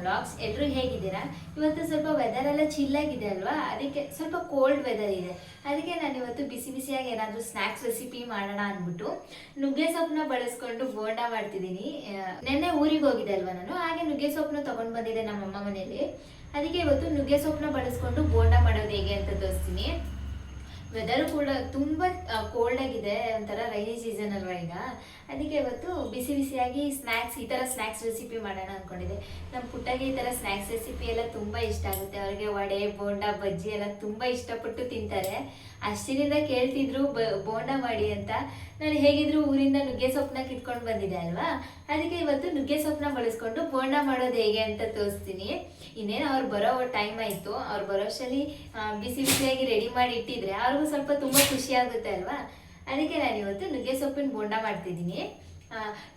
Vlogs. ಎಲ್ಲರೂ ಹೇಗಿದ್ದೀರಾ? ಇವತ್ತು ಸ್ವಲ್ಪ ವೆದರ್ ಎಲ್ಲ ಚಿಲ್ಲಾಗಿದೆ ಅಲ್ವಾ, ಅದಕ್ಕೆ ಸ್ವಲ್ಪ ಕೋಲ್ಡ್ ವೆದರ್ ಇದೆ. ಅದಕ್ಕೆ ನಾನು ಇವತ್ತು ಬಿಸಿ ಬಿಸಿಯಾಗಿ ಏನಾದರೂ ಸ್ನ್ಯಾಕ್ಸ್ ರೆಸಿಪಿ ಮಾಡೋಣ ಅಂದ್ಬಿಟ್ಟು ನುಗ್ಗೆ ಸೊಪ್ಪನ್ನ ಬಳಸ್ಕೊಂಡು ಬೋಂಡಾ ಮಾಡ್ತಿದ್ದೀನಿ. ನೆನ್ನೆ ಊರಿಗೆ ಹೋಗಿದೆ ಅಲ್ವಾ ನಾನು, ಹಾಗೆ ನುಗ್ಗೆ ಸೊಪ್ಪನ್ನ ತೊಗೊಂಡು ಬಂದಿದ್ದೆ ನಮ್ಮಮ್ಮ ಮನೇಲಿ. ಅದಕ್ಕೆ ಇವತ್ತು ನುಗ್ಗೆ ಸೊಪ್ಪನ್ನ ಬಳಸ್ಕೊಂಡು ಬೋಂಡಾ ಮಾಡೋದು ಹೇಗೆ ಅಂತ ತೋರಿಸ್ತೀನಿ. ವೆದರು ಕೂಡ ತುಂಬ ಕೋಲ್ಡ್ ಆಗಿದೆ, ಒಂಥರ ರೈನಿ ಸೀಸನ್ ಅಲ್ವಾ ಈಗ. ಅದಕ್ಕೆ ಇವತ್ತು ಬಿಸಿ ಬಿಸಿಯಾಗಿ ಸ್ನ್ಯಾಕ್ಸ್, ಈ ಥರ ಸ್ನ್ಯಾಕ್ಸ್ ರೆಸಿಪಿ ಮಾಡೋಣ ಅಂದ್ಕೊಂಡಿದ್ದೆ. ನಮ್ಮ ಪುಟ್ಟಗೆ ಈ ಥರ ಸ್ನ್ಯಾಕ್ಸ್ ರೆಸಿಪಿ ಎಲ್ಲ ತುಂಬ ಇಷ್ಟ ಆಗುತ್ತೆ. ಅವ್ರಿಗೆ ವಡೆ, ಬೋಂಡ, ಬಜ್ಜಿ ಎಲ್ಲ ತುಂಬ ಇಷ್ಟಪಟ್ಟು ತಿಂತಾರೆ. ಅಷ್ಟಿನಿಂದ ಕೇಳ್ತಿದ್ರು ಬೋಂಡ ಮಾಡಿ ಅಂತ. ನಾನು ಹೇಗಿದ್ರು ಊರಿಂದ ನುಗ್ಗೆ ಸೊಪ್ಪನ್ನ ಕಿತ್ಕೊಂಡು ಬಂದಿದ್ದೆ ಅಲ್ವಾ, ಅದಕ್ಕೆ ಇವತ್ತು ನುಗ್ಗೆ ಸೊಪ್ಪನ್ನ ಬಳಸ್ಕೊಂಡು ಬೋಂಡ ಮಾಡೋದು ಹೇಗೆ ಅಂತ ತೋರಿಸ್ತೀನಿ. ಇನ್ನೇನು ಅವ್ರು ಬರೋ ಟೈಮ್ ಆಯಿತು. ಅವ್ರು ಬರೋಷ್ಟರಲ್ಲಿ ಬಿಸಿ ಬಿಸಿಯಾಗಿ ರೆಡಿ ಮಾಡಿ ಇಟ್ಟಿದ್ರೆ ಅವ್ರಿಗೂ ಸ್ವಲ್ಪ ತುಂಬ ಖುಷಿ ಆಗುತ್ತೆ ಅಲ್ವಾ. ಅದಕ್ಕೆ ನಾನು ಇವತ್ತು ನುಗ್ಗೆ ಸೊಪ್ಪಿನ ಬೋಂಡ ಮಾಡ್ತಿದ್ದೀನಿ.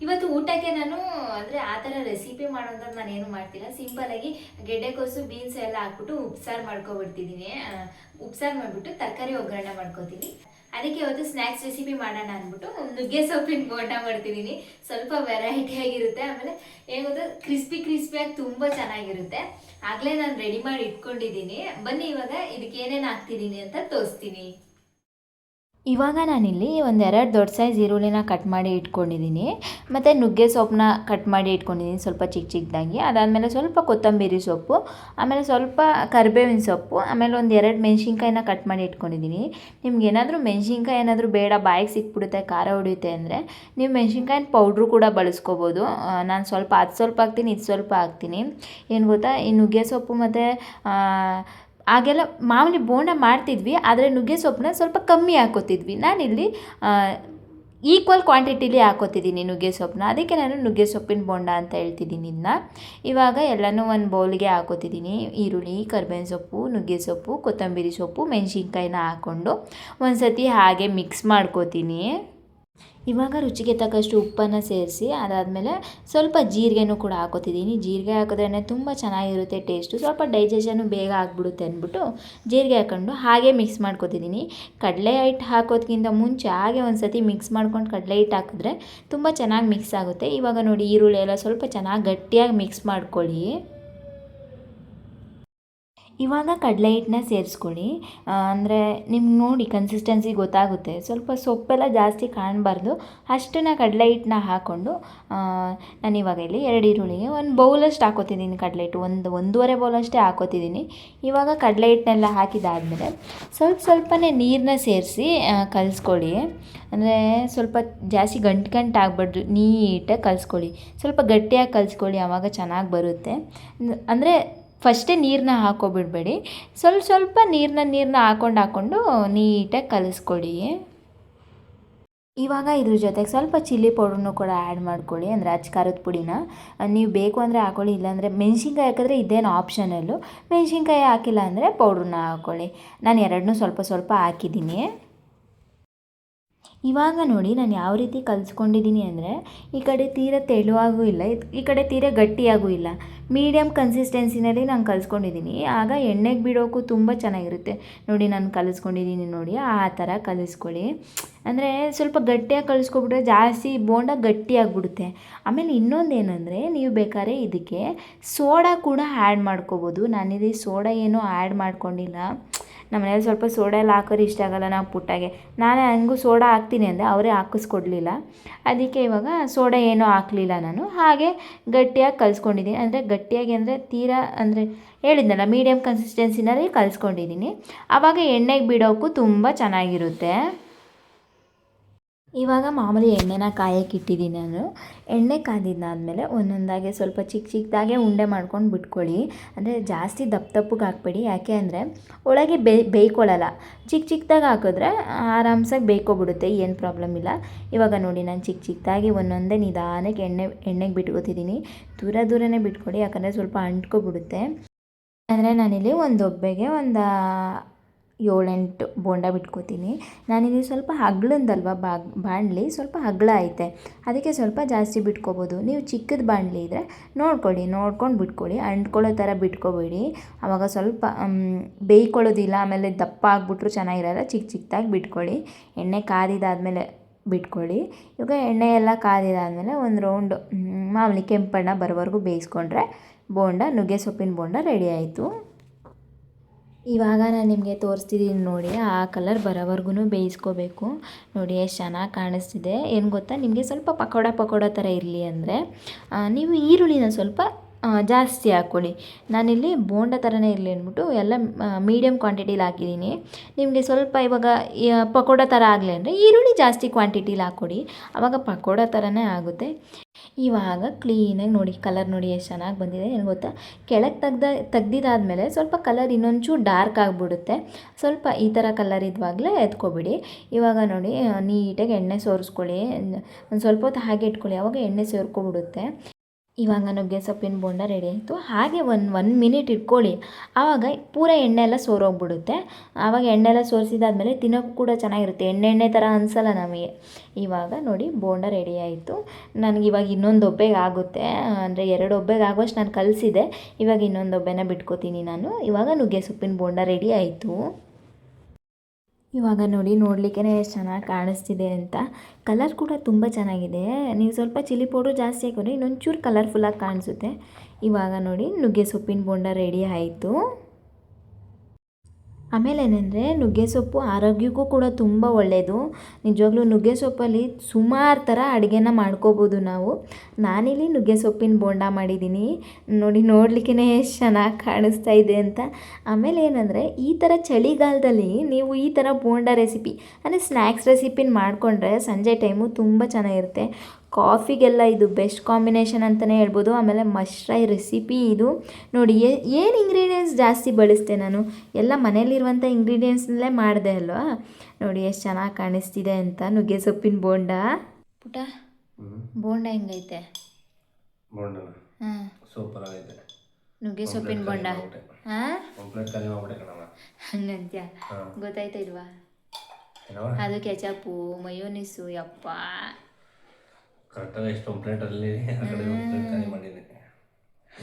ಇವತ್ತು ಊಟಕ್ಕೆ ನಾನು ಅಂದರೆ ಆ ಥರ ರೆಸಿಪಿ ಮಾಡೋಂಥದ್ದು ನಾನೇನು ಮಾಡ್ತಿಲ್ಲ. ಸಿಂಪಲಾಗಿ ಗೆಡ್ಡೆಕೋಸು, ಬೀನ್ಸ್ ಎಲ್ಲ ಹಾಕ್ಬಿಟ್ಟು ಉಪ್ಸಾರು ಮಾಡ್ಕೊಬಿಡ್ತಿದ್ದೀನಿ. ಉಪ್ಸಾರು ಮಾಡಿಬಿಟ್ಟು ತರಕಾರಿ ಒಗ್ಗರಣೆ ಮಾಡ್ಕೊತೀನಿ. ಅದಕ್ಕೆ ಇವತ್ತು ಸ್ನ್ಯಾಕ್ಸ್ ರೆಸಿಪಿ ಮಾಡೋಣ ಅಂದ್ಬಿಟ್ಟು ನುಗ್ಗೆ ಸೊಪ್ಪಿನ ಬೋಂಡ ಮಾಡ್ತಿದ್ದೀನಿ. ಸ್ವಲ್ಪ ವೆರೈಟಿ ಆಗಿರುತ್ತೆ, ಆಮೇಲೆ ಏನು ಗೊತ್ತಾ, ಕ್ರಿಸ್ಪಿಯಾಗಿ ತುಂಬ ಚೆನ್ನಾಗಿರುತ್ತೆ. ಆಗಲೇ ನಾನು ರೆಡಿ ಮಾಡಿ ಇಟ್ಕೊಂಡಿದ್ದೀನಿ. ಬನ್ನಿ ಇವಾಗ ಇದಕ್ಕೆ ಏನೇನು ಹಾಕ್ತಿದ್ದೀನಿ ಅಂತ ತೋರಿಸ್ತೀನಿ. ಇವಾಗ ನಾನಿಲ್ಲಿ ಒಂದೆರಡು ದೊಡ್ಡ ಸೈಜ್ ಈರುಳ್ಳಿನ ಕಟ್ ಮಾಡಿ ಇಟ್ಕೊಂಡಿದ್ದೀನಿ. ಮತ್ತು ನುಗ್ಗೆ ಸೊಪ್ಪನ್ನ ಕಟ್ ಮಾಡಿ ಇಟ್ಕೊಂಡಿದ್ದೀನಿ ಸ್ವಲ್ಪ ಚಿಕ್ಕದಾಗಿ. ಅದಾದಮೇಲೆ ಸ್ವಲ್ಪ ಕೊತ್ತಂಬರಿ ಸೊಪ್ಪು, ಆಮೇಲೆ ಸ್ವಲ್ಪ ಕರಿಬೇವಿನ ಸೊಪ್ಪು, ಆಮೇಲೆ ಒಂದು 2 ಮೆಣಸಿನ್ಕಾಯಿನ ಕಟ್ ಮಾಡಿ ಇಟ್ಕೊಂಡಿದ್ದೀನಿ. ನಿಮ್ಗೆ ಏನಾದರೂ ಮೆಣಸಿನ್ಕಾಯಿ ಏನಾದರೂ ಬೇಡ, ಬಾಯಿಗೆ ಸಿಕ್ಬಿಡುತ್ತೆ, ಖಾರ ಹೊಡಿಯುತ್ತೆ ಅಂದರೆ ನೀವು ಮೆಣಸಿನ್ಕಾಯಿನ ಪೌಡ್ರು ಕೂಡ ಬಳಸ್ಕೋಬೋದು. ನಾನು ಸ್ವಲ್ಪ ಅದು ಸ್ವಲ್ಪ ಹಾಕ್ತೀನಿ, ಇದು ಸ್ವಲ್ಪ ಹಾಕ್ತೀನಿ. ಏನು ಗೊತ್ತಾ, ಈ ನುಗ್ಗೆ ಸೊಪ್ಪು ಮತ್ತು ಆಗೆಲ್ಲ ಮಾಮೂಲಿ ಬೋಂಡ ಮಾಡ್ತಿದ್ವಿ, ಆದರೆ ನುಗ್ಗೆ ಸೊಪ್ಪನ್ನ ಸ್ವಲ್ಪ ಕಮ್ಮಿ ಹಾಕೋತಿದ್ವಿ. ನಾನಿಲ್ಲಿ ಈಕ್ವಲ್ ಕ್ವಾಂಟಿಟಿಲಿ ಹಾಕೋತಿದ್ದೀನಿ ನುಗ್ಗೆ ಸೊಪ್ಪನ್ನ. ಅದಕ್ಕೆ ನಾನು ನುಗ್ಗೆ ಸೊಪ್ಪಿನ ಬೋಂಡ ಅಂತ ಹೇಳ್ತಿದ್ದೀನಿ ಇದನ್ನ. ಇವಾಗ ಎಲ್ಲನೂ ಒಂದು ಬೌಲ್ಗೆ ಹಾಕೋತಿದ್ದೀನಿ. ಈರುಳ್ಳಿ, ಕರಿಬೇವಿನ ಸೊಪ್ಪು, ನುಗ್ಗೆ ಸೊಪ್ಪು, ಕೊತ್ತಂಬರಿ ಸೊಪ್ಪು, ಮೆಣಸಿನ್ಕಾಯಿನ ಹಾಕ್ಕೊಂಡು ಒಂದು ಸತಿ ಹಾಗೆ ಮಿಕ್ಸ್ ಮಾಡ್ಕೋತೀನಿ. ಇವಾಗ ರುಚಿಗೆ ತಕ್ಕಷ್ಟು ಉಪ್ಪನ್ನು ಸೇರಿಸಿ, ಅದಾದಮೇಲೆ ಸ್ವಲ್ಪ ಜೀರಿಗೆನೂ ಕೂಡ ಹಾಕೋತಿದ್ದೀನಿ. ಜೀರಿಗೆ ಹಾಕಿದ್ರೇ ತುಂಬ ಚೆನ್ನಾಗಿರುತ್ತೆ ಟೇಸ್ಟು, ಸ್ವಲ್ಪ ಡೈಜೆಷನು ಬೇಗ ಆಗಿಬಿಡುತ್ತೆ ಅಂದ್ಬಿಟ್ಟು ಜೀರಿಗೆ ಹಾಕ್ಕೊಂಡು ಹಾಗೆ ಮಿಕ್ಸ್ ಮಾಡ್ಕೊತಿದ್ದೀನಿ. ಕಡಲೆ ಹಿಟ್ಟು ಹಾಕೋದಕ್ಕಿಂತ ಮುಂಚೆ ಹಾಗೆ ಒಂದು ಸತಿ ಮಿಕ್ಸ್ ಮಾಡ್ಕೊಂಡು ಕಡಲೆ ಹಿಟ್ಟು ಹಾಕಿದ್ರೆ ತುಂಬ ಚೆನ್ನಾಗಿ ಮಿಕ್ಸ್ ಆಗುತ್ತೆ. ಇವಾಗ ನೋಡಿ, ಈರುಳ್ಳಿ ಎಲ್ಲ ಸ್ವಲ್ಪ ಚೆನ್ನಾಗಿ ಗಟ್ಟಿಯಾಗಿ ಮಿಕ್ಸ್ ಮಾಡ್ಕೊಳ್ಳಿ. ಇವಾಗ ಕಡಲೆ ಹಿಟ್ಟನ್ನ ಸೇರಿಸ್ಕೊಳ್ಳಿ. ಅಂದರೆ ನಿಮ್ಗೆ ನೋಡಿ ಕನ್ಸಿಸ್ಟೆನ್ಸಿ ಗೊತ್ತಾಗುತ್ತೆ. ಸ್ವಲ್ಪ ಸೊಪ್ಪೆಲ್ಲ ಜಾಸ್ತಿ ಕಾಣಬಾರ್ದು, ಅಷ್ಟನ್ನು ಕಡಲೆ ಹಿಟ್ಟನ್ನ ಹಾಕ್ಕೊಂಡು ನಾನು ಇವಾಗ ಇಲ್ಲಿ 2 ಈರುಳ್ಳಿಗೆ 1 ಬೌಲಷ್ಟು ಹಾಕೋತಿದ್ದೀನಿ ಕಡಲೆ ಹಿಟ್ಟು. ಒಂದೂವರೆ ಬೌಲಷ್ಟೇ ಹಾಕೋತಿದ್ದೀನಿ. ಇವಾಗ ಕಡಲೆ ಹಿಟ್ಟನ್ನೆಲ್ಲ ಹಾಕಿದಾದಮೇಲೆ ಸ್ವಲ್ಪನೇ ನೀರನ್ನ ಸೇರಿಸಿ ಕಲಿಸ್ಕೊಳ್ಳಿ. ಅಂದರೆ ಸ್ವಲ್ಪ ಜಾಸ್ತಿ ಗಂಟು ಆಗಬಾರ್ದು, ನೀಟಾಗಿ ಕಲಿಸ್ಕೊಳ್ಳಿ. ಸ್ವಲ್ಪ ಗಟ್ಟಿಯಾಗಿ ಕಲಿಸ್ಕೊಳ್ಳಿ, ಆವಾಗ ಚೆನ್ನಾಗಿ ಬರುತ್ತೆ. ಅಂದರೆ ಫಸ್ಟೇ ನೀರನ್ನ ಹಾಕೋಬಿಡಬೇಡಿ, ಸ್ವಲ್ಪ ನೀರನ್ನ ಹಾಕ್ಕೊಂಡು ನೀಟಾಗಿ ಕಲಿಸ್ಕೊಳ್ಳಿ. ಇವಾಗ ಇದ್ರ ಜೊತೆಗೆ ಸ್ವಲ್ಪ ಚಿಲ್ಲಿ ಪೌಡ್ರನ್ನು ಕೂಡ ಆ್ಯಡ್ ಮಾಡ್ಕೊಳ್ಳಿ, ಅಂದರೆ ಅಚ್ಚ ಖಾರದ ಪುಡಿನ. ನೀವು ಬೇಕು ಅಂದರೆ ಹಾಕ್ಕೊಳ್ಳಿ, ಇಲ್ಲಾಂದರೆ ಮೆಣಸಿನ್ಕಾಯಿ ಹಾಕಿದ್ರೆ ಇದೇನು ಆಪ್ಷನಲ್ಲು. ಮೆಣಸಿನ್ಕಾಯಿ ಹಾಕಿಲ್ಲ ಅಂದರೆ ಪೌಡ್ರನ್ನ ಹಾಕ್ಕೊಳ್ಳಿ. ನಾನು ಎರಡನ್ನೂ ಸ್ವಲ್ಪ ಹಾಕಿದ್ದೀನಿ. ಇವಾಗ ನೋಡಿ ನಾನು ಯಾವ ರೀತಿ ಕಲಿಸ್ಕೊಂಡಿದ್ದೀನಿ ಅಂದರೆ, ಈ ಕಡೆ ತೀರ ತೆಳುವಾಗೂ ಇಲ್ಲ, ಈ ಕಡೆ ತೀರ ಗಟ್ಟಿಯಾಗೂ ಇಲ್ಲ, ಮೀಡಿಯಮ್ ಕನ್ಸಿಸ್ಟೆನ್ಸಿನಲ್ಲಿ ನಾನು ಕಲಿಸ್ಕೊಂಡಿದ್ದೀನಿ. ಆಗ ಎಣ್ಣೆಗೆ ಬಿಡೋಕ್ಕೂ ತುಂಬ ಚೆನ್ನಾಗಿರುತ್ತೆ. ನೋಡಿ ನಾನು ಕಲಿಸ್ಕೊಂಡಿದ್ದೀನಿ ನೋಡಿ, ಆ ಥರ ಕಲಿಸ್ಕೊಳ್ಳಿ. ಅಂದರೆ ಸ್ವಲ್ಪ ಗಟ್ಟಿಯಾಗಿ ಕಲಿಸ್ಕೊಬಿಟ್ರೆ ಜಾಸ್ತಿ ಬೋಂಡ ಗಟ್ಟಿಯಾಗಿಬಿಡುತ್ತೆ. ಆಮೇಲೆ ಇನ್ನೊಂದು ಏನಂದರೆ, ನೀವು ಬೇಕಾದ್ರೆ ಇದಕ್ಕೆ ಸೋಡಾ ಕೂಡ ಆ್ಯಡ್ ಮಾಡ್ಕೋಬೋದು. ನಾನಿಲ್ಲಿ ಸೋಡಾ ಏನೂ ಆ್ಯಡ್ ಮಾಡ್ಕೊಂಡಿಲ್ಲ. ನಮ್ಮ ಮನೇಲಿ ಸ್ವಲ್ಪ ಸೋಡಾ ಎಲ್ಲ ಹಾಕೋರು ಇಷ್ಟ ಆಗೋಲ್ಲ ನಾವು ಪುಟ್ಟಾಗೆ. ನಾನೇ ಹಂಗೂ ಸೋಡಾ ಹಾಕ್ತೀನಿ ಅಂದೆ, ಅವರೇ ಹಾಕಿಸ್ಕೊಡ್ಲಿಲ್ಲ. ಅದಕ್ಕೆ ಇವಾಗ ಸೋಡಾ ಏನೂ ಹಾಕಲಿಲ್ಲ ನಾನು. ಹಾಗೆ ಗಟ್ಟಿಯಾಗಿ ಕಲಿಸ್ಕೊಂಡಿದ್ದೀನಿ. ಅಂದರೆ ಗಟ್ಟಿಯಾಗಿ ಅಂದರೆ ತೀರಾ ಅಂದರೆ ಹೇಳಿದ್ನಲ್ಲ, ಮೀಡಿಯಮ್ ಕನ್ಸಿಸ್ಟೆನ್ಸಿನಲ್ಲಿ ಕಲಿಸ್ಕೊಂಡಿದ್ದೀನಿ. ಆವಾಗ ಎಣ್ಣೆಗೆ ಬಿಡೋಕ್ಕೂ ತುಂಬ ಚೆನ್ನಾಗಿರುತ್ತೆ. ಇವಾಗ ಮಾಮೂಲಿ ಎಣ್ಣೆನ ಕಾಯಕ್ಕೆ ಇಟ್ಟಿದ್ದೀನಿ ನಾನು. ಎಣ್ಣೆ ಕಾದಿದ್ದಾದಮೇಲೆ ಒಂದೊಂದಾಗೆ ಸ್ವಲ್ಪ ಚಿಕ್ಕದಾಗೆ ಉಂಡೆ ಮಾಡ್ಕೊಂಡು ಬಿಟ್ಕೊಳ್ಳಿ. ಅಂದರೆ ಜಾಸ್ತಿ ದಪ್ಪಗೆ ಹಾಕ್ಬೇಡಿ, ಯಾಕೆ ಅಂದರೆ ಒಳಗೆ ಬೇಯ್ಕೊಳ್ಳಲ್ಲ. ಚಿಕ್ಕದಾಗಿ ಹಾಕಿದ್ರೆ ಆರಾಮ್ಸಾಗಿ ಬೇಯ್ಕೊಬಿಡುತ್ತೆ, ಏನು ಪ್ರಾಬ್ಲಮ್ ಇಲ್ಲ. ಇವಾಗ ನೋಡಿ ನಾನು ಚಿಕ್ಕದಾಗಿ ಒಂದೊಂದೇ ನಿಧಾನಕ್ಕೆ ಎಣ್ಣೆಗೆ ಬಿಟ್ಕೊತಿದ್ದೀನಿ. ದೂರನೇ ಬಿಟ್ಕೊಳ್ಳಿ, ಯಾಕಂದರೆ ಸ್ವಲ್ಪ ಅಂಟ್ಕೊಬಿಡುತ್ತೆ. ಅಂದರೆ ನಾನಿಲ್ಲಿ ಒಂದು ಒಬ್ಬೆಗೆ 7-8 ಬೋಂಡ ಬಿಟ್ಕೋತೀನಿ. ನಾನಿಲ್ಲಿ ಸ್ವಲ್ಪ ಅಗ್ಳಂದಲ್ವ ಬಾಣಲಿ, ಸ್ವಲ್ಪ ಅಗ್ಳ ಐತೆ, ಅದಕ್ಕೆ ಸ್ವಲ್ಪ ಜಾಸ್ತಿ ಬಿಟ್ಕೋಬೋದು. ನೀವು ಚಿಕ್ಕದ ಬಾಣಲಿ ಇದ್ದರೆ ನೋಡ್ಕೊಂಡು ಬಿಟ್ಕೊಳ್ಳಿ, ಅಂಟ್ಕೊಳ್ಳೋ ಥರ ಬಿಟ್ಕೋಬೇಡಿ. ಆವಾಗ ಸ್ವಲ್ಪ ಬೇಯ್ಕೊಳ್ಳೋದಿಲ್ಲ, ಆಮೇಲೆ ದಪ್ಪ ಆಗಿಬಿಟ್ರು ಚೆನ್ನಾಗಿರಲ್ಲ. ಚಿಕ್ಕದಾಗಿ ಬಿಟ್ಕೊಳ್ಳಿ. ಎಣ್ಣೆ ಕಾದಿದ್ದಾದಮೇಲೆ ಬಿಟ್ಕೊಳ್ಳಿ. ಇವಾಗ ಎಣ್ಣೆ ಎಲ್ಲ ಕಾದಿದ್ದಾದಮೇಲೆ ಒಂದು ರೌಂಡು ಮಾಮೂಲಿ ಕೆಂಪಣ್ಣ ಬರೋವರೆಗೂ ಬೇಯಿಸ್ಕೊಂಡ್ರೆ ಬೋಂಡ, ನುಗ್ಗೆ ಸೊಪ್ಪಿನ ಬೋಂಡ ರೆಡಿ ಆಯಿತು. ಇವಾಗ ನಾನು ನಿಮಗೆ ತೋರಿಸ್ತಿದ್ದೀನಿ ನೋಡಿ, ಆ ಕಲರ್ ಬರೋವರೆಗೂ ಬೇಯಿಸ್ಕೋಬೇಕು. ನೋಡಿ ಎಷ್ಟು ಚೆನ್ನಾಗಿ ಕಾಣಿಸ್ತಿದೆ. ಏನು ಗೊತ್ತಾ, ನಿಮಗೆ ಸ್ವಲ್ಪ ಪಕೋಡ ಥರ ಇರಲಿ ಅಂದರೆ ನೀವು ಈರುಳ್ಳಿನ ಸ್ವಲ್ಪ ಜಾಸ್ತಿ ಹಾಕ್ಕೊಳ್ಳಿ. ನಾನಿಲ್ಲಿ ಬೋಂಡ ಥರನೇ ಇರಲಿ ಅಂದ್ಬಿಟ್ಟು ಎಲ್ಲ ಮೀಡಿಯಮ್ ಕ್ವಾಂಟಿಟೀಲಿ ಹಾಕಿದ್ದೀನಿ. ನಿಮಗೆ ಸ್ವಲ್ಪ ಇವಾಗ ಪಕೋಡ ಥರ ಆಗಲಿ ಅಂದರೆ ಈರುಳ್ಳಿ ಜಾಸ್ತಿ ಕ್ವಾಂಟಿಟೀಲಿ ಹಾಕ್ಕೊಡಿ, ಆವಾಗ ಪಕೋಡ ಥರನೇ ಆಗುತ್ತೆ. ಇವಾಗ ಕ್ಲೀನಾಗಿ ನೋಡಿ, ಕಲರ್ ನೋಡಿ ಎಷ್ಟು ಚೆನ್ನಾಗಿ ಬಂದಿದೆ. ಏನು ಗೊತ್ತಾ, ಕೆಳಗೆ ತೆಗ್ದಿದ್ದಾದಮೇಲೆ ಸ್ವಲ್ಪ ಕಲರ್ ಇನ್ನೊಂಚೂರು ಡಾರ್ಕ್ ಆಗಿಬಿಡುತ್ತೆ. ಸ್ವಲ್ಪ ಈ ಥರ ಕಲರ್ ಇದ್ವಾಗಲೇ ಎತ್ಕೊಬಿಡಿ. ಇವಾಗ ನೋಡಿ ನೀಟಾಗಿ ಎಣ್ಣೆ ಸೋರಿಸ್ಕೊಳ್ಳಿ, ಒಂದು ಸ್ವಲ್ಪ ಹೊತ್ತು ಹಾಗೆ ಇಟ್ಕೊಳ್ಳಿ, ಆವಾಗ ಎಣ್ಣೆ ಸೇರ್ಕೊಬಿಡುತ್ತೆ. ಇವಾಗ ನುಗ್ಗೆ ಸೊಪ್ಪಿನ ಬೋಂಡ ರೆಡಿ ಆಯಿತು. ಹಾಗೆ ಒನ್ ಮಿನಿಟ್ ಇಟ್ಕೊಳ್ಳಿ, ಆವಾಗ ಪೂರ ಎಣ್ಣೆ ಎಲ್ಲ ಸೋರೋಗ್ಬಿಡುತ್ತೆ. ಆವಾಗ ಎಣ್ಣೆ ಎಲ್ಲ ಸೋರಿಸಿದಾದ್ಮೇಲೆ ತಿನ್ನೋಕ್ಕೂ ಕೂಡ ಚೆನ್ನಾಗಿರುತ್ತೆ, ಎಣ್ಣೆ ಥರ ಅನಿಸಲ್ಲ ನಮಗೆ. ಇವಾಗ ನೋಡಿ ಬೋಂಡ ರೆಡಿ ಆಯಿತು. ನನಗೆ ಇವಾಗ ಇನ್ನೊಂದು ಒಬ್ಬೆಗೆ ಆಗುತ್ತೆ, ಅಂದರೆ 2 ಒಬ್ಬೆಗೆ ಆಗೋಷ್ಟು ನಾನು ಕಲಿಸಿದೆ. ಇವಾಗ ಇನ್ನೊಂದು ಒಬ್ಬೆನ ಬಿಟ್ಕೋತೀನಿ ನಾನು. ಇವಾಗ ನುಗ್ಗೆ ಸೊಪ್ಪಿನ ಬೋಂಡ ರೆಡಿ ಆಯಿತು. ಇವಾಗ ನೋಡಿ ನೋಡಲಿಕ್ಕೆ ಎಷ್ಟು ಚೆನ್ನಾಗಿ ಕಾಣಿಸ್ತಿದೆ ಅಂತ. ಕಲರ್ ಕೂಡ ತುಂಬ ಚೆನ್ನಾಗಿದೆ. ನೀವು ಸ್ವಲ್ಪ ಚಿಲ್ಲಿ ಪೌಡ್ರ್ ಜಾಸ್ತಿ ಹಾಕಿದ್ರೆ ಇನ್ನೊಂಚೂರು ಕಲರ್ಫುಲ್ಲಾಗಿ ಕಾಣಿಸುತ್ತೆ. ಇವಾಗ ನೋಡಿ ನುಗ್ಗೆ ಸೊಪ್ಪಿನ ಬೋಂಡ ರೆಡಿ ಆಯಿತು. ಆಮೇಲೆ ಏನಂದರೆ ನುಗ್ಗೆ ಸೊಪ್ಪು ಆರೋಗ್ಯಕ್ಕೂ ಕೂಡ ತುಂಬ ಒಳ್ಳೆಯದು. ನಿಜವಾಗ್ಲೂ ನುಗ್ಗೆ ಸೊಪ್ಪಲ್ಲಿ ಸುಮಾರು ಥರ ಅಡುಗೆನ ಮಾಡ್ಕೋಬೋದು ನಾವು. ನಾನಿಲ್ಲಿ ನುಗ್ಗೆ ಸೊಪ್ಪಿನ ಬೋಂಡ ಮಾಡಿದ್ದೀನಿ ನೋಡಿ, ನೋಡಲಿಕ್ಕೇ ಎಷ್ಟು ಚೆನ್ನಾಗಿ ಕಾಣಿಸ್ತಾ ಇದೆ ಅಂತ. ಆಮೇಲೆ ಏನಂದರೆ ಈ ಥರ ಚಳಿಗಾಲದಲ್ಲಿ ನೀವು ಈ ಥರ ಬೋಂಡ ರೆಸಿಪಿ ಅಂದರೆ ಸ್ನ್ಯಾಕ್ಸ್ ರೆಸಿಪಿನ ಮಾಡಿಕೊಂಡ್ರೆ ಸಂಜೆ ಟೈಮು ತುಂಬ ಚೆನ್ನಾಗಿರುತ್ತೆ. ಕಾಫಿಗೆಲ್ಲ ಇದು ಬೆಸ್ಟ್ ಕಾಂಬಿನೇಷನ್ ಅಂತಲೇ ಹೇಳ್ಬೋದು. ಆಮೇಲೆ ಮಸ್ಟ್ ಟ್ರೈ ರೆಸಿಪಿ ಇದು. ನೋಡಿ ಏನು ಇಂಗ್ರೀಡಿಯೆಂಟ್ಸ್ ಜಾಸ್ತಿ ಬಳಸ್ದೆ ನಾನು, ಎಲ್ಲ ಮನೇಲಿರುವಂಥ ಇಂಗ್ರೀಡಿಯೆಂಟ್ಸ್ನಲ್ಲೇ ಮಾಡಿದೆ ಅಲ್ವಾ. ನೋಡಿ ಎಷ್ಟು ಚೆನ್ನಾಗಿ ಕಾಣಿಸ್ತಿದೆ ಅಂತ ನುಗ್ಗೆ ಸೊಪ್ಪಿನ ಬೋಂಡ. ಪುಟ ಬೋಂಡ ಹೆಂಗೈತೆ? ಬೋಂಡ ಹಾಂ ಸೂಪರ್ ಆಗೈತೆ. ನುಗ್ಗೆ ಸೊಪ್ಪಿನ ಬೋಂಡ ಹಾಂ ಹಂಗಂತ್ಯ ಗೊತ್ತಾಯ್ತಾ ಇಲ್ವಾ? ಅದು ಕೆಚಪು ಮಯೋನಿಸು ಯಪ್ಪ ಕರೆಕ್ಟಾಗಿ ಎಷ್ಟು ಪ್ಲೇಟಲ್ಲಿ ಆ ಕಡೆ ಒಂದು ಪ್ಲೇಟ್ ಖಾಲಿ ಮಾಡಿದ್ದೀನಿ,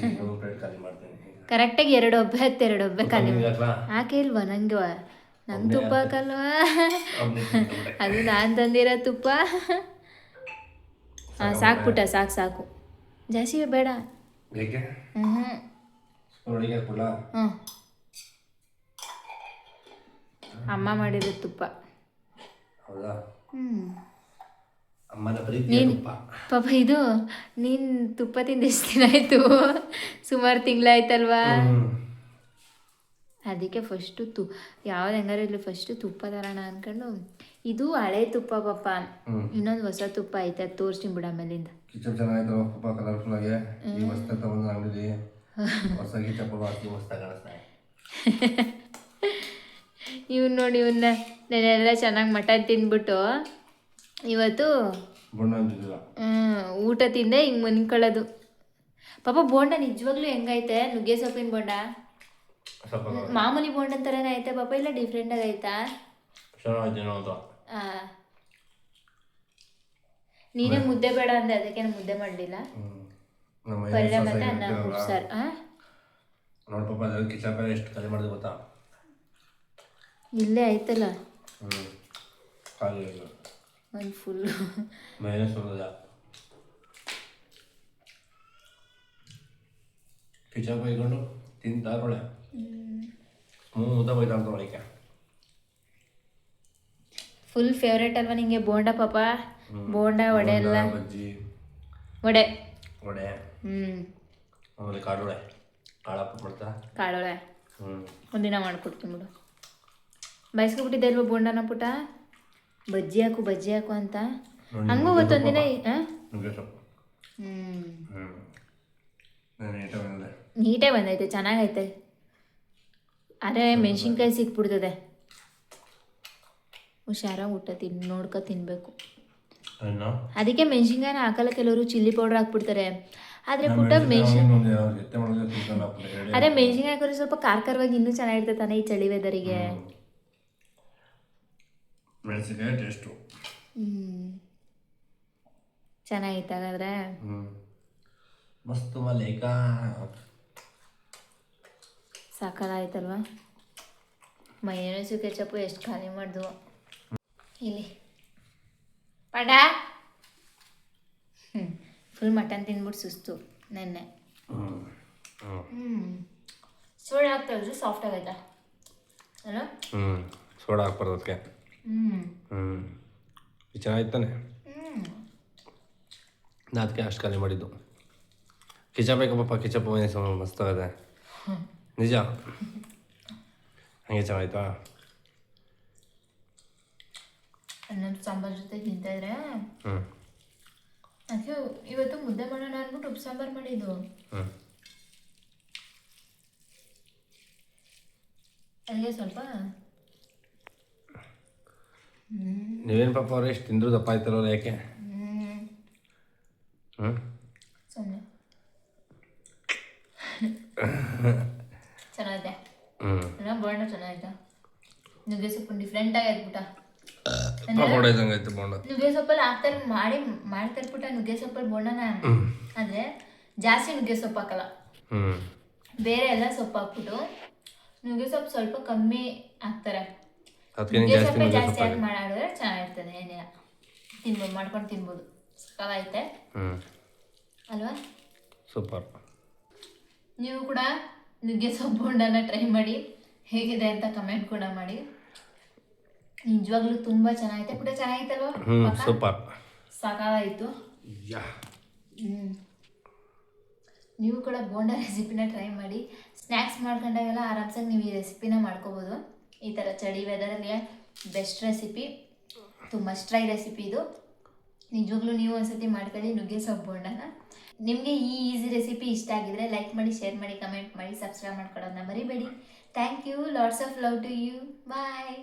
ಇನ್ನೊಂದು ಪ್ಲೇಟ್ ಖಾಲಿ ಮಾಡ್ತೀನಿ. ಕರೆಕ್ಟಾಗಿ 2 ಒಬ್ಬೆ ಹತ್ತು 2 ಒಬ್ಬೆ ಖಾಲಿ ಹಾಕೇ ಇಲ್ವಾ? ನಂಗೆ ತುಪ್ಪ ಹಾಕಲ್ವಾ? ಅದು ನಾನು ತಂದಿರೋ ತುಪ್ಪ. ಹಾಂ ಸಾಕು ಪುಟ್ಟ, ಸಾಕು ಜಾಸ್ತಿ ಬೇಡ. ಹ್ಞೂ ಅಮ್ಮ ಮಾಡಿರೋ ತುಪ್ಪ. ಹೌದಾ? ನೀನು ಪಾಪ ಇದು ನೀನು ತುಪ್ಪ ತಿಂದು ಎಷ್ಟು ದಿನ ಆಯಿತು? ಸುಮಾರು ತಿಂಗಳಾಯ್ತಲ್ವಾ? ಅದಕ್ಕೆ ಫಸ್ಟು ಯಾವ್ದು ಹೆಂಗಾರು ಇರಲಿ ಫಸ್ಟು ತುಪ್ಪ ತರೋಣ ಅಂದ್ಕೊಂಡು, ಇದು ಹಳೆ ತುಪ್ಪ ಪಾಪ, ಇನ್ನೊಂದು ಹೊಸ ತುಪ್ಪ ಐತೆ, ಅದು ತೋರಿಸ್ತೀನಿ ಬಿಡ ಆಮೇಲಿಂದ. ಕಿಚಪ್ ಚೆನ್ನಾಗಿತ್ತು ಪಾಪ, ಕಲರ್ಫುಲ್ ಆಗಿ ಈ ಮಸ್ತ್ ತಗೊಂಡು ಅಂಗಡಿ ಹೊಸ ಕಿಚಪ್ ಹಾಕಿ ಮಸ್ತ್ ಕಾಣಿಸ್ತಾ. ಇವ್ನು ನೋಡಿ, ಇವನ್ನ ನಾನೆಲ್ಲ ಚೆನ್ನಾಗಿ ಮಟನ್ ತಿಂದ್ಬಿಟ್ಟು ಇವತ್ತು ಊಟ ತಿಂದೆ ಹಿಂಗೆ ಮನ್ಕೊಳ್ಳೋದು. ಪಾಪ ಬೋಂಡ ನಿಜವಾಗ್ಲೂ ಹೆಂಗೈತೆ ನುಗ್ಗೆ ಸೊಪ್ಪಿನ ಬೋಂಡ? ಮಾಮೂಲಿ ಬೋಂಡ ಥರನೇ ಐತೆ ಪಾಪ, ಇಲ್ಲ ಡಿಫ್ರೆಂಟಾಗಿ ಆಯ್ತಾ? ನೀನೇ ಮುದ್ದೆ ಬೇಡ ಅಂದೆ, ಅದಕ್ಕೆ ನಾನು ಮುದ್ದೆ ಮಾಡಲಿಲ್ಲ. ಪಲ್ಯ ಮತ್ತೆ ಅನ್ನ ಸರ್. ನೋಡಿ ಪಾಪ ಅದ್ರಲ್ಲಿ ಕಿಚಪ್ ಎಷ್ಟು ಖಾಲಿ ಮಾಡಿದೆ ಗೊತ್ತಾ? ಇಲ್ಲೇ ಆಯ್ತಲ್ಲ ಖಾಲಿ ಒಂದು ಫುಲ್ ಮೈನಸ್ ಬರೋದ ಕಿಚಪ್ ಬೈಕೊಂಡು ತಿಂತಾರೊಳೆ ಸ್ಮೂತಾಗಿ ಬೈತಾಳ್ತ ಒಳಕ್ಕೆ. ಫುಲ್ ಫೇವ್ರೇಟ್ ಅಲ್ವಾ ನಿಂಗೆ ಬೋಂಡ ಪಾಪ? ಬೋಂಡ ವಡೆ ಎಲ್ಲ, ಬಜ್ಜಿ ವಡೆ ಆಮೇಲೆ ಕಾಳೊಳೆ, ಕಾಳಪ್ಪ ಮಾಡ್ತಾ ಕಾಳೊಳೆ ಒಂದಿನ ಮಾಡ್ಕೊಡ್ತೀನಿ ಬಿಡು. ಬಯಸ್ಕೊಬಿಟ್ಟಿದ್ದೆ ಅಲ್ವಾ ಬೋಂಡನ ಪುಟ? ಬಜ್ಜಿ ಹಾಕು ಅಂತ ಹಂಗೂ ಗೊತ್ತೊಂದಿನ. ನೀಟೇ ಬಂದೈತೆ, ಚೆನ್ನಾಗೈತೆ. ಅರೆ ಮೆಣಸಿನ್ಕಾಯಿ ಸಿಕ್ಬಿಡ್ತದೆ, ಹುಷಾರಾಗಿ ಊಟ ನೋಡ್ಕೊ ತಿನ್ಬೇಕು. ಅದಕ್ಕೆ ಮೆಣಸಿನ್ಕಾಯಿನ ಹಾಕಲ್ಲ ಕೆಲವರು, ಚಿಲ್ಲಿ ಪೌಡ್ರ್ ಹಾಕ್ಬಿಡ್ತಾರೆ. ಆದರೆ ಪುಟ್ಟ ಅರೆ ಮೆಣಸಿನ್ಕಾಯಿ ಹಾಕಿದ್ರೆ ಸ್ವಲ್ಪ ಖಾರವಾಗಿ ಇನ್ನೂ ಚೆನ್ನಾಗಿರ್ತದೆ ತಾನೇ ಈ ಚಳಿ ವೆದರಿಗೆ. ಮೆಣಸಿನ್ಕಾಯಿ ಟೇಸ್ಟು ಚೆನ್ನಾಗಿತ್ತು ಹಾಗಾದ್ರೆ. ಮಸ್ತ್ ಮಲೇಕ ಸಾಕಾಯ್ತಲ್ವಾ? ಮೈನಸು ಕೆಚಪ್ಪು ಎಷ್ಟು ಖಾಲಿ ಮಾಡಿದ್ವು ಇಲ್ಲಿ ಪಡ. ಫುಲ್ ಮಟನ್ ತಿಂದ್ಬಿಟ್ಟು ಸುಸ್ತು ನೆನ್ನೆ. ಸೋಡಾ ಹಾಕ್ತಾ ಇದ್ರೆ ಸಾಫ್ಟ್ ಆಗೈತೆ ಅಲ್ಲ. ಸೋಡಾ ಹಾಕ್ಬಾರ್ದು ಅದಕ್ಕೆ. ಚೆನ್ನಾಗಿತ್ತು ತಾನೆ. ನಾ ಅದಕ್ಕೆ ಅಷ್ಟು ಖಾಲಿ ಮಾಡಿದ್ದು. ಕಿಚಪ್ ಬೇಕಪ್ಪ, ಕಿಚಪ್ ಮಸ್ತ್ ಆಗದೆ ನಿಜ. ಹಂಗೆ ಚೆನ್ನಾಯ್ತಾ? ಅನ್ನ ಸಾಂಬಾರ್ ಜೊತೆ ತಿಂತಾಯಿದ್ರೆ ಅದಕ್ಕೆ ಇವತ್ತು ಮುದ್ದೆ ಮಾಡೋಣ ಅಂದ್ಬಿಟ್ಟು ಉಪ್ಪು ಸಾಂಬಾರು ಮಾಡಿದ್ದು. ಅಲ್ಲಿಗೆ ಸ್ವಲ್ಪ ನೀವೇನು ಪಾಪ ಅವ್ರೆ ಎಷ್ಟು ತಿಂದ್ರು ದಪ್ಪ ಆಯ್ತಾರಲ್ಲ, ಯಾಕೆ? ಸುಮ್ಮನೆ ಚೆನ್ನಾಗಿದೆ. ಬೋಂಡ ಚೆನ್ನಾಗಿದೆ. ನುಗ್ಗೆ ಸೊಪ್ಪು ಡಿಫ್ರೆಂಟ್ ಆಗಿ ಆಯ್ತುಬಿಟ್ಟ. ನುಗ್ಗೆ ಸೊಪ್ಪಲ್ಲಿ ಮಾಡ್ತಾ ಇರ್ಬಿಟ್ಟ ನುಗ್ಗೆ ಸೊಪ್ಪಲ್ಲಿ ಬೋಂಡನ. ಆದರೆ ಜಾಸ್ತಿ ನುಗ್ಗೆ ಸೊಪ್ಪು ಹಾಕಲ್ಲ, ಬೇರೆ ಎಲ್ಲ ಸೊಪ್ಪು ಹಾಕ್ಬಿಟ್ಟು ನುಗ್ಗೆ ಸೊಪ್ಪು ಸ್ವಲ್ಪ ಕಮ್ಮಿ ಹಾಕ್ತಾರೆ. ನುಗ್ಗೆ ಸೊಪ್ಪೆ ಜಾಸ್ತಿ ಹಾಕಿ ಮಾಡಿದ್ರೆ ಚೆನ್ನಾಗಿರ್ತದೆ. ಏನಿಲ್ಲ, ಮಾಡ್ಕೊಂಡು ತಿನ್ಬೋದು. ಸಕ್ಕತ್ತಾಗೈತೆ ಅಲ್ವಾ? ಸೂಪರ್. ನೀವು ಕೂಡ ನುಗ್ಗೆ ಸೊಪ್ಪು ಬೋಂಡನ ಟ್ರೈ ಮಾಡಿ, ಹೇಗಿದೆ ಅಂತ ಕಮೆಂಟ್ ಕೂಡ ಮಾಡಿ. ನಿಜವಾಗ್ಲೂ ತುಂಬಾ ಚೆನ್ನಾಗೈತೆ. ಕೂಡ ಚೆನ್ನಾಗಿತ್ತಲ್ವಾ? ಸೂಪರ್, ಸಾಕಾಗಾಯಿತು. ನೀವು ಕೂಡ ಬೋಂಡ ರೆಸಿಪಿನ ಟ್ರೈ ಮಾಡಿ. ಸ್ನ್ಯಾಕ್ಸ್ ಮಾಡ್ಕೊಂಡಾಗೆಲ್ಲ ಆರಾಮ್ಸಾಗಿ ನೀವು ಈ ರೆಸಿಪಿನ ಮಾಡ್ಕೋಬೋದು. ಈ ಥರ ಚಳಿ ವೆದರಲ್ಲಿ ಬೆಸ್ಟ್ ರೆಸಿಪಿ, ತುಂಬ ಮಸ್ಟ್ ಟ್ರೈ ರೆಸಿಪಿ ಇದು. ನಿಜವಾಗ್ಲೂ ನೀವು ಒಂದ್ಸತಿ ಮಾಡ್ಕೊಳ್ಳಿ ನುಗ್ಗೆ ಸೊಪ್ಪು ಬೋಂಡನ. ನಿಮಗೆ ಈ ಈಸಿ ರೆಸಿಪಿ ಇಷ್ಟ ಆಗಿದ್ರೆ ಲೈಕ್ ಮಾಡಿ, ಶೇರ್ ಮಾಡಿ, ಕಮೆಂಟ್ ಮಾಡಿ, ಸಬ್ಸ್ಕ್ರೈಬ್ ಮಾಡ್ಕೊಳ್ಳೋದನ್ನ ಮರಿಬೇಡಿ. Thank you. Lots of love to you. Bye.